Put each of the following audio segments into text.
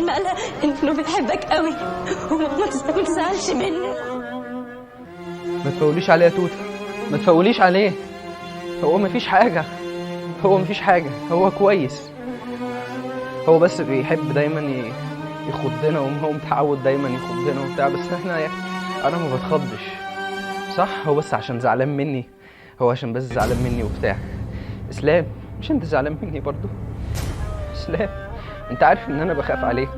سلمى قالها انه بيحبك قوي وما تزعلش منه. ما تفوليش عليه يا توته، ما تفوليش عليه. هو مفيش حاجة، هو مفيش حاجة، هو كويس. هو بس بيحب دايما يخضنا، وهو متعود دايما يخضنا وبتاع، بس احنا يعني انا ما بتخضش صح. هو بس عشان زعلان مني، هو عشان بس زعلان مني وبتاع. اسلام، مش انت زعلان مني برضو؟ اسلام، انت عارف ان انا بخاف عليك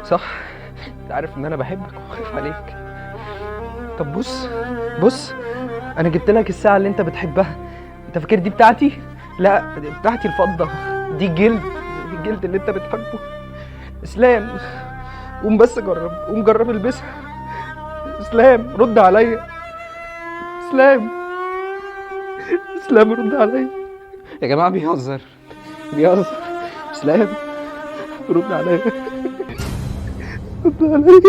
صح؟ انت عارف ان انا بحبك وبخاف عليك. طب بص بص، انا جبت لك الساعة اللي انت بتحبها. انت فاكر دي بتاعتي؟ لا، دي بتاعتي الفضة، دي الجلد، الجلد اللي انت بتحبه. اسلام، قوم بس جرب، قوم جرب البسها. اسلام رد عليا، اسلام، اسلام رد عليا. يا جماعة بيهزر، بيهزر. اسلام رد عليا، رد عليا،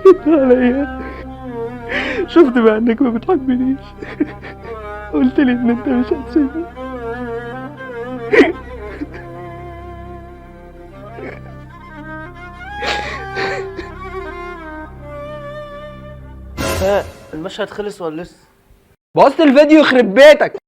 رد عليا. شفت بقى انك ما بتحبنيش، قلت لي ان انت مش هتسيبني. المشهد خلص ولا لسه؟ بوظت الفيديو يخرب بيتك.